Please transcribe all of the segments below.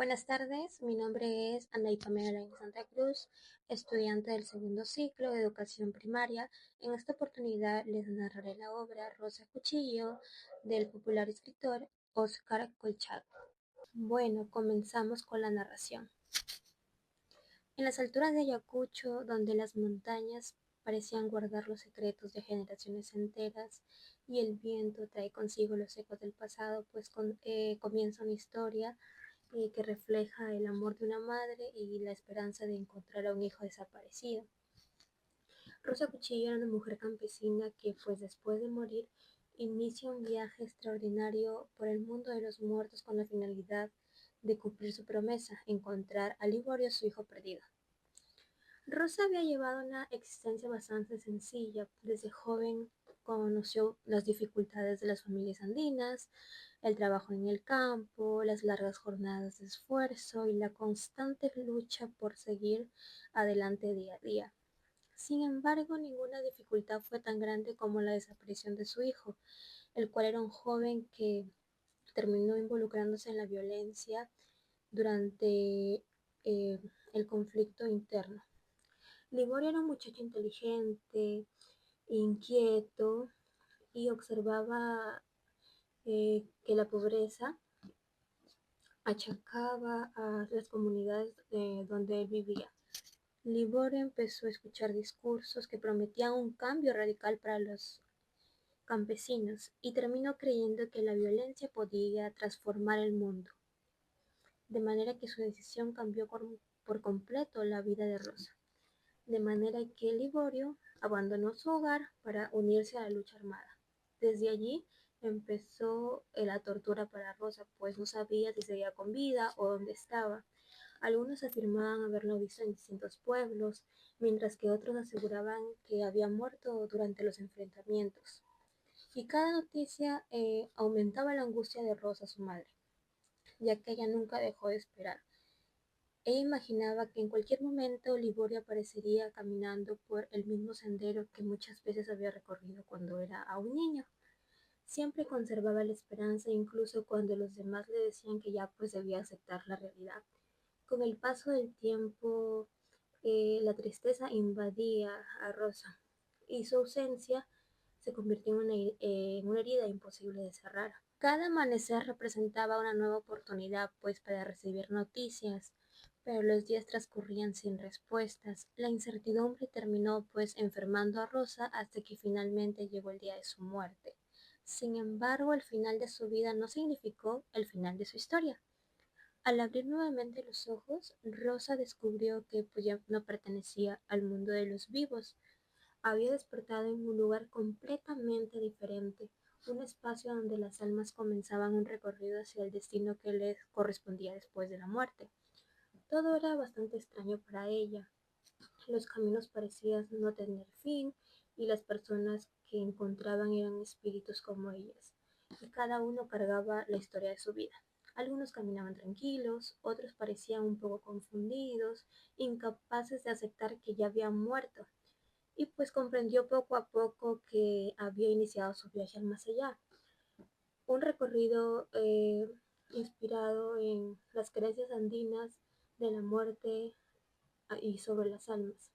Buenas tardes, mi nombre es Ana Pamela Santa Cruz, estudiante del segundo ciclo de educación primaria. En esta oportunidad les narraré la obra Rosa Cuchillo del popular escritor Óscar Colchado. Bueno, comenzamos con la narración. En las alturas de Ayacucho, donde las montañas parecían guardar los secretos de generaciones enteras y el viento trae consigo los ecos del pasado, pues comienza una historia que refleja el amor de una madre y la esperanza de encontrar a un hijo desaparecido. Rosa Cuchillo era una mujer campesina que, pues después de morir, inicia un viaje extraordinario por el mundo de los muertos con la finalidad de cumplir su promesa, encontrar a Liborio, su hijo perdido. Rosa había llevado una existencia bastante sencilla. Desde joven conoció las dificultades de las familias andinas, el trabajo en el campo, las largas jornadas de esfuerzo y la constante lucha por seguir adelante día a día. Sin embargo, ninguna dificultad fue tan grande como la desaparición de su hijo, el cual era un joven que terminó involucrándose en la violencia durante el conflicto interno. Liborio era un muchacho inteligente, inquieto y observaba que la pobreza achacaba a las comunidades donde él vivía. Liborio empezó a escuchar discursos que prometían un cambio radical para los campesinos y terminó creyendo que la violencia podía transformar el mundo, de manera que su decisión cambió por completo la vida de Rosa, de manera que Liborio abandonó su hogar para unirse a la lucha armada. Desde allí empezó la tortura para Rosa, pues no sabía si seguía con vida o dónde estaba. Algunos afirmaban haberlo visto en distintos pueblos, mientras que otros aseguraban que había muerto durante los enfrentamientos. Y cada noticia aumentaba la angustia de Rosa, su madre, ya que ella nunca dejó de esperar. Ella imaginaba que en cualquier momento Liborio aparecería caminando por el mismo sendero que muchas veces había recorrido cuando era aún niño. Siempre conservaba la esperanza incluso cuando los demás le decían que ya pues debía aceptar la realidad. Con el paso del tiempo, la tristeza invadía a Rosa y su ausencia se convirtió en una herida imposible de cerrar. Cada amanecer representaba una nueva oportunidad pues para recibir noticias, pero los días transcurrían sin respuestas. La incertidumbre terminó pues enfermando a Rosa hasta que finalmente llegó el día de su muerte. Sin embargo, el final de su vida no significó el final de su historia. Al abrir nuevamente los ojos, Rosa descubrió que pues, ya no pertenecía al mundo de los vivos. Había despertado en un lugar completamente diferente, un espacio donde las almas comenzaban un recorrido hacia el destino que les correspondía después de la muerte. Todo era bastante extraño para ella. Los caminos parecían no tener fin y las personas que encontraban eran espíritus como ellas, y cada uno cargaba la historia de su vida. Algunos caminaban tranquilos, otros parecían un poco confundidos, incapaces de aceptar que ya habían muerto, y pues comprendió poco a poco que había iniciado su viaje al más allá. Un recorrido inspirado en las creencias andinas de la muerte y sobre las almas.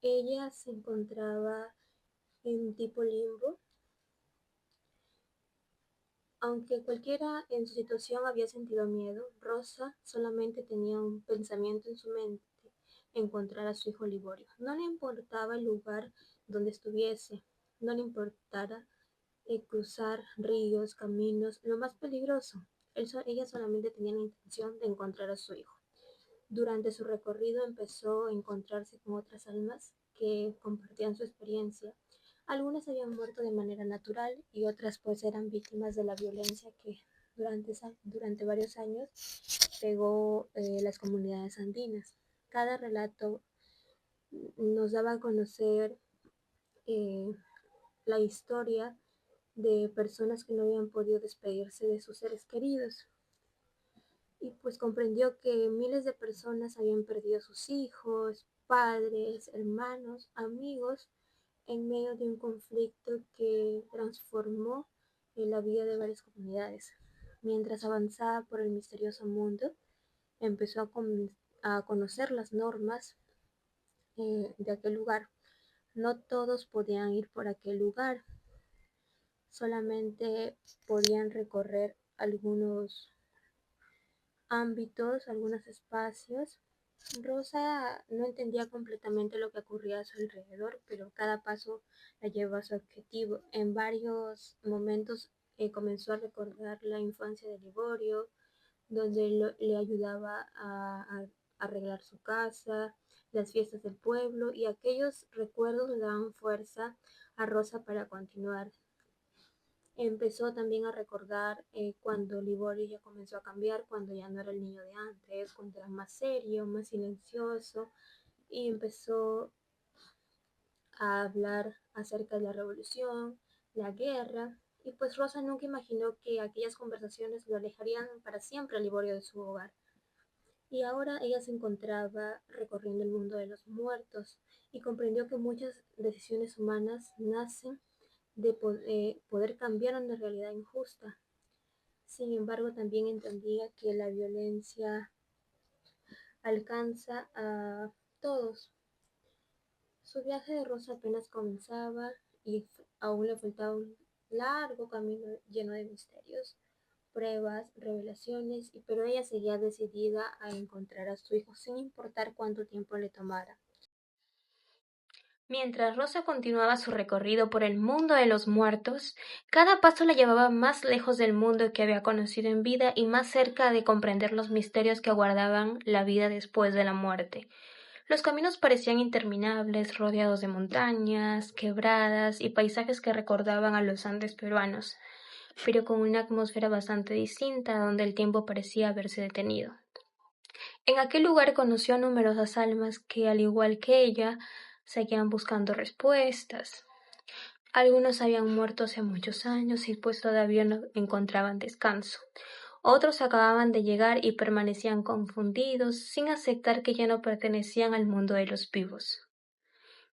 Ella se encontraba en tipo limbo, aunque cualquiera en su situación había sentido miedo. Rosa solamente tenía un pensamiento en su mente: encontrar a su hijo Liborio. No le importaba el lugar donde estuviese, no le importara cruzar ríos, caminos, lo más peligroso. Ella solamente tenía la intención de encontrar a su hijo. Durante su recorrido empezó a encontrarse con otras almas que compartían su experiencia. Algunas habían muerto de manera natural y otras pues eran víctimas de la violencia que durante varios años pegó las comunidades andinas. Cada relato nos daba a conocer eh, la historia de personas que no habían podido despedirse de sus seres queridos, y pues comprendió que miles de personas habían perdido a sus hijos, padres, hermanos, amigos en medio de un conflicto que transformó la vida de varias comunidades. Mientras avanzaba por el misterioso mundo, empezó a conocer las normas de aquel lugar. No todos podían ir por aquel lugar, solamente podían recorrer algunos ámbitos, algunos espacios. Rosa no entendía completamente lo que ocurría a su alrededor, pero cada paso la llevó a su objetivo. En varios momentos comenzó a recordar la infancia de Liborio, donde le ayudaba a arreglar su casa, las fiestas del pueblo, y aquellos recuerdos le daban fuerza a Rosa para continuar. Empezó también a recordar cuando Liborio ya comenzó a cambiar, cuando ya no era el niño de antes, cuando era más serio, más silencioso, y empezó a hablar acerca de la revolución, la guerra, y pues Rosa nunca imaginó que aquellas conversaciones lo alejarían para siempre a Liborio de su hogar. Y ahora ella se encontraba recorriendo el mundo de los muertos y comprendió que muchas decisiones humanas nacen de poder cambiar una realidad injusta. Sin embargo, también entendía que la violencia alcanza a todos. Su viaje de Rosa apenas comenzaba y aún le faltaba un largo camino lleno de misterios, pruebas, revelaciones, pero ella seguía decidida a encontrar a su hijo sin importar cuánto tiempo le tomara. Mientras Rosa continuaba su recorrido por el mundo de los muertos, cada paso la llevaba más lejos del mundo que había conocido en vida y más cerca de comprender los misterios que aguardaban la vida después de la muerte. Los caminos parecían interminables, rodeados de montañas, quebradas y paisajes que recordaban a los Andes peruanos, pero con una atmósfera bastante distinta, donde el tiempo parecía haberse detenido. En aquel lugar conoció a numerosas almas que, al igual que ella, seguían buscando respuestas. Algunos habían muerto hace muchos años y pues todavía no encontraban descanso. Otros acababan de llegar y permanecían confundidos, sin aceptar que ya no pertenecían al mundo de los vivos.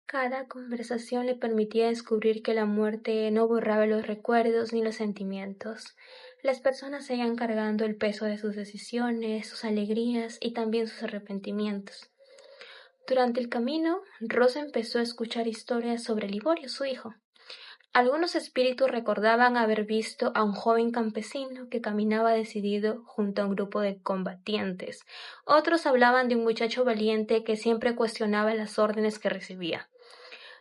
Cada conversación le permitía descubrir que la muerte no borraba los recuerdos ni los sentimientos. Las personas seguían cargando el peso de sus decisiones, sus alegrías y también sus arrepentimientos. Durante el camino, Rosa empezó a escuchar historias sobre Liborio, su hijo. Algunos espíritus recordaban haber visto a un joven campesino que caminaba decidido junto a un grupo de combatientes. Otros hablaban de un muchacho valiente que siempre cuestionaba las órdenes que recibía.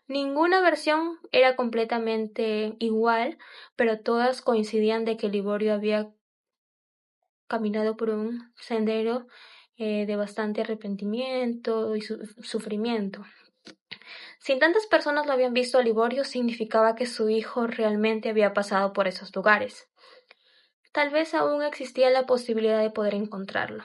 Ninguna versión era completamente igual, pero todas coincidían de que Liborio había caminado por un sendero de bastante arrepentimiento y sufrimiento. Si tantas personas lo habían visto a Liborio, significaba que su hijo realmente había pasado por esos lugares. Tal vez aún existía la posibilidad de poder encontrarlo.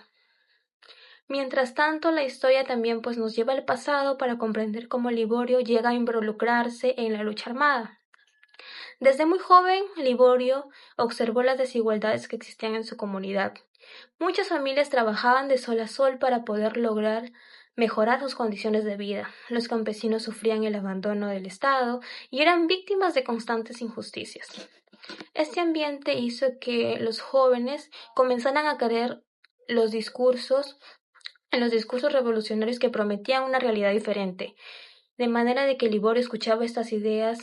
Mientras tanto, la historia también pues nos lleva al pasado para comprender cómo Liborio llega a involucrarse en la lucha armada. Desde muy joven, Liborio observó las desigualdades que existían en su comunidad. Muchas familias trabajaban de sol a sol para poder lograr mejorar sus condiciones de vida. Los campesinos sufrían el abandono del Estado y eran víctimas de constantes injusticias. Este ambiente hizo que los jóvenes comenzaran a creer en los discursos revolucionarios que prometían una realidad diferente, de manera de que Liborio escuchaba estas ideas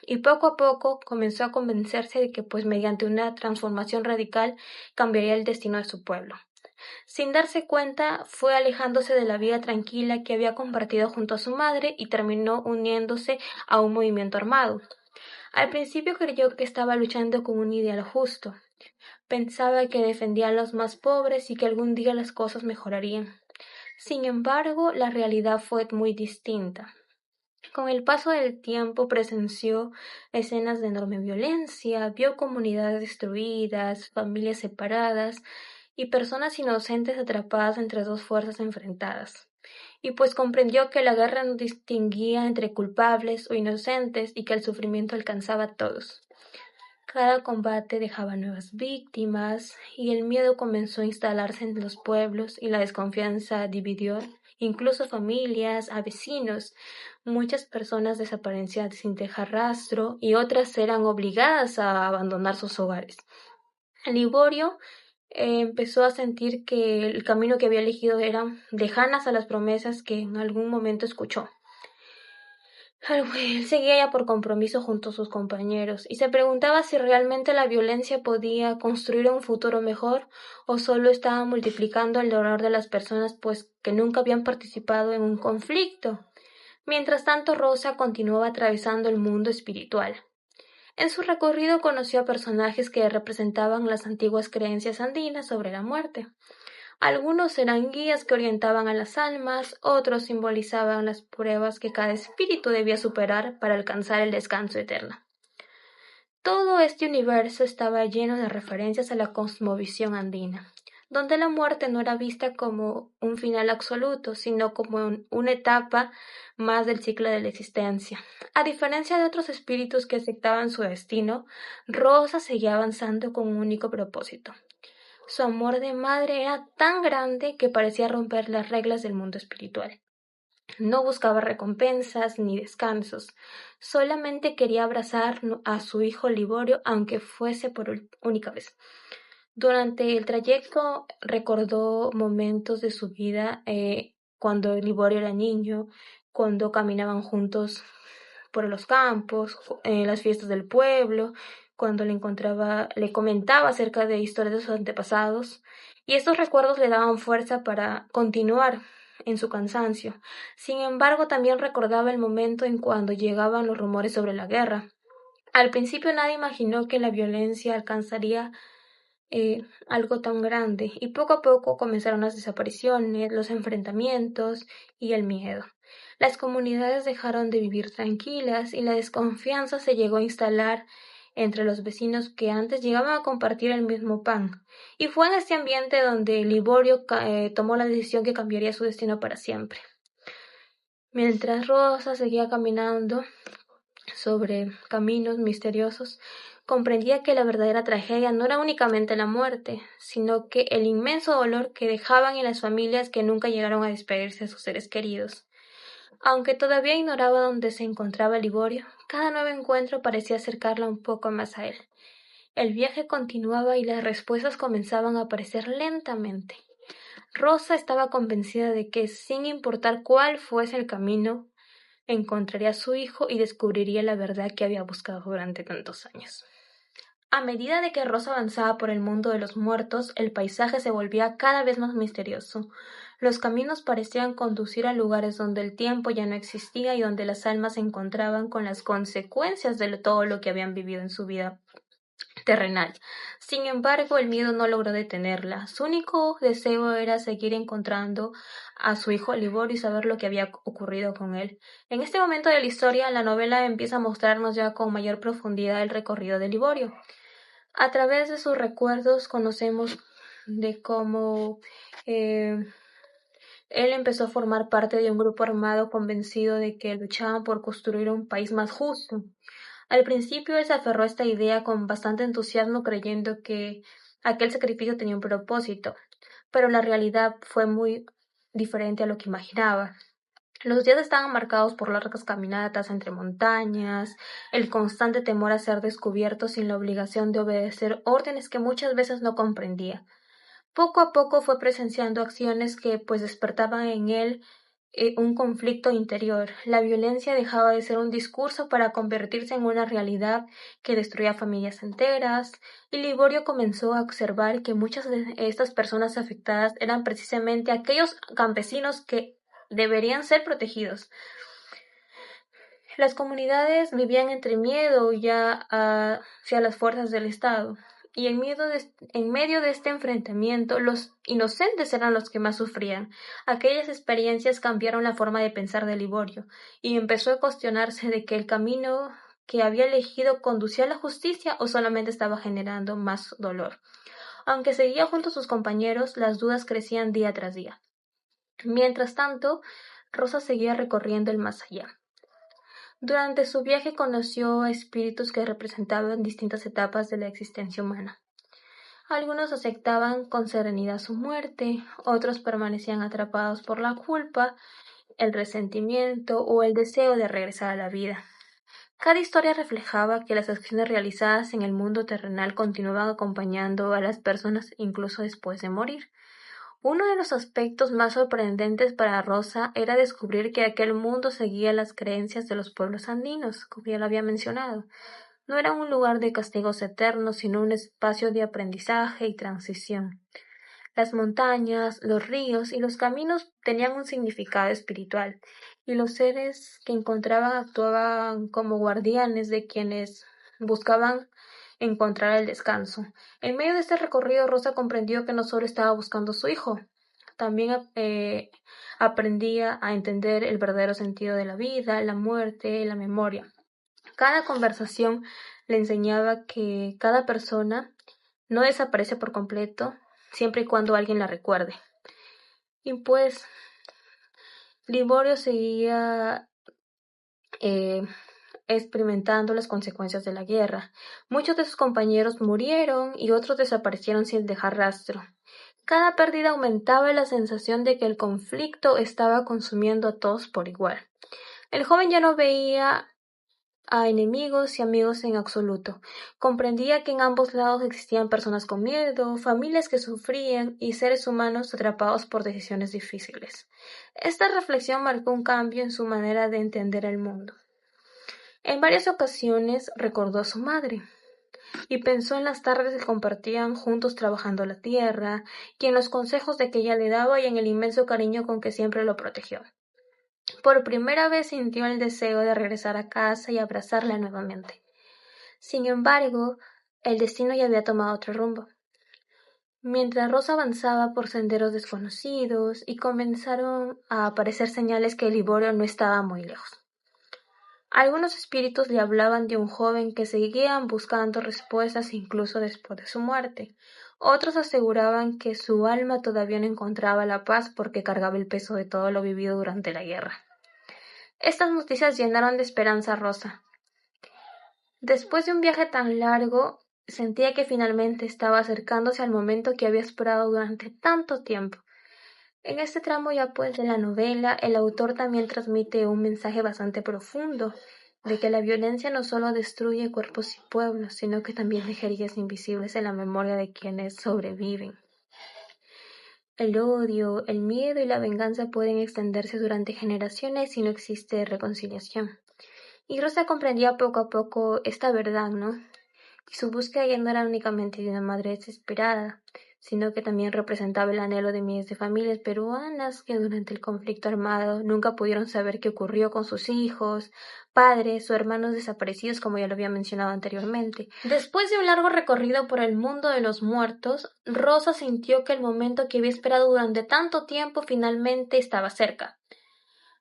y poco a poco comenzó a convencerse de que pues mediante una transformación radical cambiaría el destino de su pueblo. Sin darse cuenta, fue alejándose de la vida tranquila que había compartido junto a su madre y terminó uniéndose a un movimiento armado. Al principio creyó que estaba luchando con un ideal justo. Pensaba que defendía a los más pobres y que algún día las cosas mejorarían. Sin embargo, la realidad fue muy distinta. Con el paso del tiempo presenció escenas de enorme violencia, vio comunidades destruidas, familias separadas y personas inocentes atrapadas entre dos fuerzas enfrentadas. Y pues comprendió que la guerra no distinguía entre culpables o inocentes y que el sufrimiento alcanzaba a todos. Cada combate dejaba nuevas víctimas y el miedo comenzó a instalarse en los pueblos y la desconfianza dividió incluso familias, a vecinos. Muchas personas desaparecían sin dejar rastro y otras eran obligadas a abandonar sus hogares. Liborio empezó a sentir que el camino que había elegido eran lejanas a las promesas que en algún momento escuchó. Él seguía ya por compromiso junto a sus compañeros y se preguntaba si realmente la violencia podía construir un futuro mejor o solo estaba multiplicando el dolor de las personas pues que nunca habían participado en un conflicto. Mientras tanto, Rosa continuaba atravesando el mundo espiritual. En su recorrido conoció a personajes que representaban las antiguas creencias andinas sobre la muerte. Algunos eran guías que orientaban a las almas, otros simbolizaban las pruebas que cada espíritu debía superar para alcanzar el descanso eterno. Todo este universo estaba lleno de referencias a la cosmovisión andina, donde la muerte no era vista como un final absoluto, sino como una etapa más del ciclo de la existencia. A diferencia de otros espíritus que aceptaban su destino, Rosa seguía avanzando con un único propósito. Su amor de madre era tan grande que parecía romper las reglas del mundo espiritual. No buscaba recompensas ni descansos, solamente quería abrazar a su hijo Liborio, aunque fuese por única vez. Durante el trayecto recordó momentos de su vida cuando Liborio era niño, cuando caminaban juntos por los campos, en las fiestas del pueblo, cuando le comentaba acerca de historias de sus antepasados, y estos recuerdos le daban fuerza para continuar en su cansancio. Sin embargo, también recordaba el momento en cuando llegaban los rumores sobre la guerra. Al principio nadie imaginó que la violencia alcanzaría algo tan grande, y poco a poco comenzaron las desapariciones, los enfrentamientos y el miedo. Las comunidades dejaron de vivir tranquilas y la desconfianza se llegó a instalar entre los vecinos que antes llegaban a compartir el mismo pan. Y fue en este ambiente donde Liborio tomó la decisión que cambiaría su destino para siempre. Mientras Rosa seguía caminando sobre caminos misteriosos, comprendía que la verdadera tragedia no era únicamente la muerte, sino que el inmenso dolor que dejaban en las familias que nunca llegaron a despedirse de sus seres queridos. Aunque todavía ignoraba dónde se encontraba Liborio, cada nuevo encuentro parecía acercarla un poco más a él. El viaje continuaba y las respuestas comenzaban a aparecer lentamente. Rosa estaba convencida de que, sin importar cuál fuese el camino, encontraría a su hijo y descubriría la verdad que había buscado durante tantos años. A medida de que Rosa avanzaba por el mundo de los muertos, el paisaje se volvía cada vez más misterioso. Los caminos parecían conducir a lugares donde el tiempo ya no existía y donde las almas se encontraban con las consecuencias de todo lo que habían vivido en su vida terrenal. Sin embargo, el miedo no logró detenerla. Su único deseo era seguir encontrando a su hijo Liborio y saber lo que había ocurrido con él. En este momento de la historia, la novela empieza a mostrarnos ya con mayor profundidad el recorrido de Liborio. A través de sus recuerdos conocemos de cómo él empezó a formar parte de un grupo armado convencido de que luchaban por construir un país más justo. Al principio él se aferró a esta idea con bastante entusiasmo, creyendo que aquel sacrificio tenía un propósito, pero la realidad fue muy diferente a lo que imaginaba. Los días estaban marcados por largas caminatas entre montañas, el constante temor a ser descubierto sin la obligación de obedecer órdenes que muchas veces no comprendía. Poco a poco fue presenciando acciones que pues despertaban en él un conflicto interior. La violencia dejaba de ser un discurso para convertirse en una realidad que destruía familias enteras, y Liborio comenzó a observar que muchas de estas personas afectadas eran precisamente aquellos campesinos que deberían ser protegidos. Las comunidades vivían entre miedo ya hacia las fuerzas del Estado, y en medio de este enfrentamiento los inocentes eran los que más sufrían. Aquellas experiencias cambiaron la forma de pensar de Liborio, y empezó a cuestionarse de que el camino que había elegido conducía a la justicia o solamente estaba generando más dolor. Aunque seguía junto a sus compañeros, las dudas crecían día tras día. Mientras tanto, Rosa seguía recorriendo el más allá. Durante su viaje conoció a espíritus que representaban distintas etapas de la existencia humana. Algunos aceptaban con serenidad su muerte, otros permanecían atrapados por la culpa, el resentimiento o el deseo de regresar a la vida. Cada historia reflejaba que las acciones realizadas en el mundo terrenal continuaban acompañando a las personas incluso después de morir. Uno de los aspectos más sorprendentes para Rosa era descubrir que aquel mundo seguía las creencias de los pueblos andinos, como ya lo había mencionado. No era un lugar de castigos eternos, sino un espacio de aprendizaje y transición. Las montañas, los ríos y los caminos tenían un significado espiritual, y los seres que encontraban actuaban como guardianes de quienes buscaban encontrar el descanso. En medio de este recorrido, Rosa comprendió que no solo estaba buscando a su hijo, también aprendía a entender el verdadero sentido de la vida, la muerte y la memoria. Cada conversación le enseñaba que cada persona no desaparece por completo, siempre y cuando alguien la recuerde. Y pues Liborio seguía experimentando las consecuencias de la guerra. Muchos de sus compañeros murieron y otros desaparecieron sin dejar rastro. Cada pérdida aumentaba la sensación de que el conflicto estaba consumiendo a todos por igual. El joven ya no veía a enemigos y amigos en absoluto. Comprendía que en ambos lados existían personas con miedo, familias que sufrían y seres humanos atrapados por decisiones difíciles. Esta reflexión marcó un cambio en su manera de entender el mundo. En varias ocasiones recordó a su madre y pensó en las tardes que compartían juntos trabajando la tierra, y en los consejos de que ella le daba y en el inmenso cariño con que siempre lo protegió. Por primera vez sintió el deseo de regresar a casa y abrazarla nuevamente. Sin embargo, el destino ya había tomado otro rumbo. Mientras Rosa avanzaba por senderos desconocidos y comenzaron a aparecer señales que Liborio no estaba muy lejos. Algunos espíritus le hablaban de un joven que seguían buscando respuestas incluso después de su muerte. Otros aseguraban que su alma todavía no encontraba la paz porque cargaba el peso de todo lo vivido durante la guerra. Estas noticias llenaron de esperanza a Rosa. Después de un viaje tan largo, sentía que finalmente estaba acercándose al momento que había esperado durante tanto tiempo. En este tramo ya pues de la novela, el autor también transmite un mensaje bastante profundo de que la violencia no solo destruye cuerpos y pueblos, sino que también deja heridas invisibles en la memoria de quienes sobreviven. El odio, el miedo y la venganza pueden extenderse durante generaciones si no existe reconciliación. Y Rosa comprendía poco a poco esta verdad, ¿no? Y su búsqueda ya no era únicamente de una madre desesperada, sino que también representaba el anhelo de miles de familias peruanas que durante el conflicto armado nunca pudieron saber qué ocurrió con sus hijos, padres o hermanos desaparecidos, como ya lo había mencionado anteriormente. Después de un largo recorrido por el mundo de los muertos, Rosa sintió que el momento que había esperado durante tanto tiempo finalmente estaba cerca.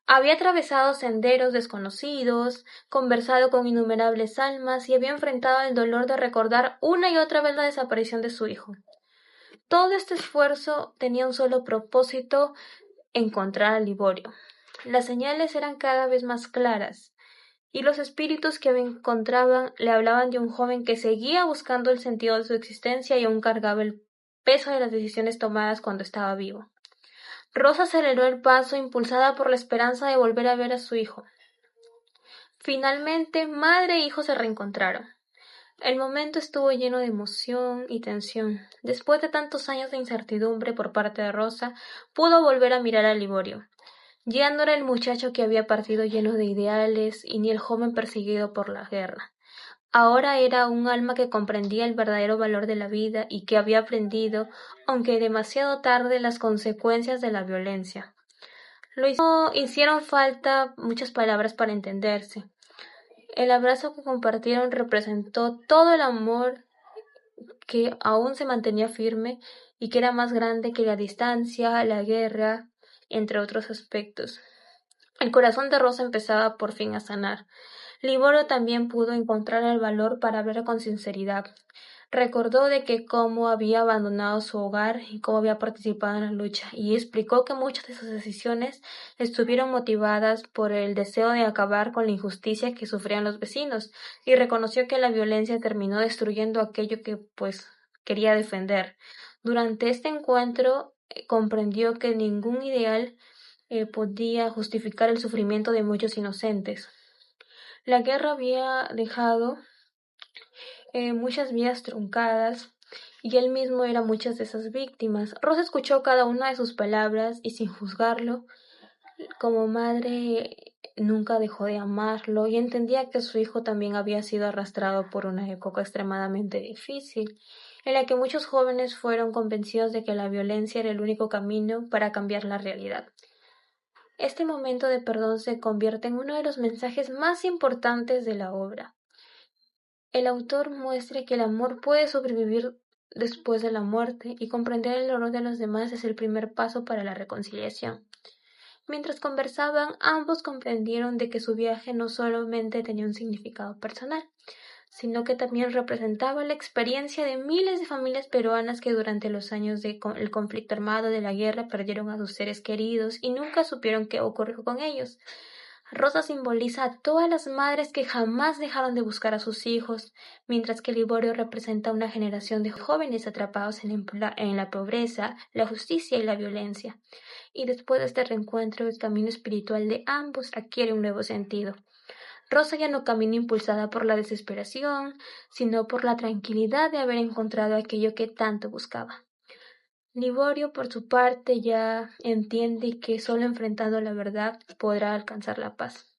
Había atravesado senderos desconocidos, conversado con innumerables almas y había enfrentado el dolor de recordar una y otra vez la desaparición de su hijo. Todo este esfuerzo tenía un solo propósito: encontrar a Liborio. Las señales eran cada vez más claras, y los espíritus que encontraban le hablaban de un joven que seguía buscando el sentido de su existencia y aún cargaba el peso de las decisiones tomadas cuando estaba vivo. Rosa aceleró el paso, impulsada por la esperanza de volver a ver a su hijo. Finalmente, madre e hijo se reencontraron. El momento estuvo lleno de emoción y tensión. Después de tantos años de incertidumbre por parte de Rosa, pudo volver a mirar a Liborio. Ya no era el muchacho que había partido lleno de ideales y ni el joven perseguido por la guerra. Ahora era un alma que comprendía el verdadero valor de la vida y que había aprendido, aunque demasiado tarde, las consecuencias de la violencia. No hicieron falta muchas palabras para entenderse. El abrazo que compartieron representó todo el amor que aún se mantenía firme y que era más grande que la distancia, la guerra, entre otros aspectos. El corazón de Rosa empezaba por fin a sanar. Liborio también pudo encontrar el valor para hablar con sinceridad. Recordó de que cómo había abandonado su hogar y cómo había participado en la lucha, y explicó que muchas de sus decisiones estuvieron motivadas por el deseo de acabar con la injusticia que sufrían los vecinos, y reconoció que la violencia terminó destruyendo aquello que quería defender. Durante este encuentro comprendió que ningún ideal podía justificar el sufrimiento de muchos inocentes. La guerra había dejado muchas vidas truncadas y él mismo era muchas de esas víctimas. Rosa escuchó cada una de sus palabras y sin juzgarlo, como madre nunca dejó de amarlo y entendía que su hijo también había sido arrastrado por una época extremadamente difícil, en la que muchos jóvenes fueron convencidos de que la violencia era el único camino para cambiar la realidad. Este momento de perdón se convierte en uno de los mensajes más importantes de la obra. El autor muestra que el amor puede sobrevivir después de la muerte y comprender el dolor de los demás es el primer paso para la reconciliación. Mientras conversaban, ambos comprendieron de que su viaje no solamente tenía un significado personal, sino que también representaba la experiencia de miles de familias peruanas que durante los años del conflicto armado de la guerra perdieron a sus seres queridos y nunca supieron qué ocurrió con ellos. Rosa simboliza a todas las madres que jamás dejaron de buscar a sus hijos, mientras que Liborio representa una generación de jóvenes atrapados en la pobreza, la justicia y la violencia. Y después de este reencuentro, el camino espiritual de ambos adquiere un nuevo sentido. Rosa ya no camina impulsada por la desesperación, sino por la tranquilidad de haber encontrado aquello que tanto buscaba. Liborio, por su parte, ya entiende que solo enfrentando la verdad podrá alcanzar la paz.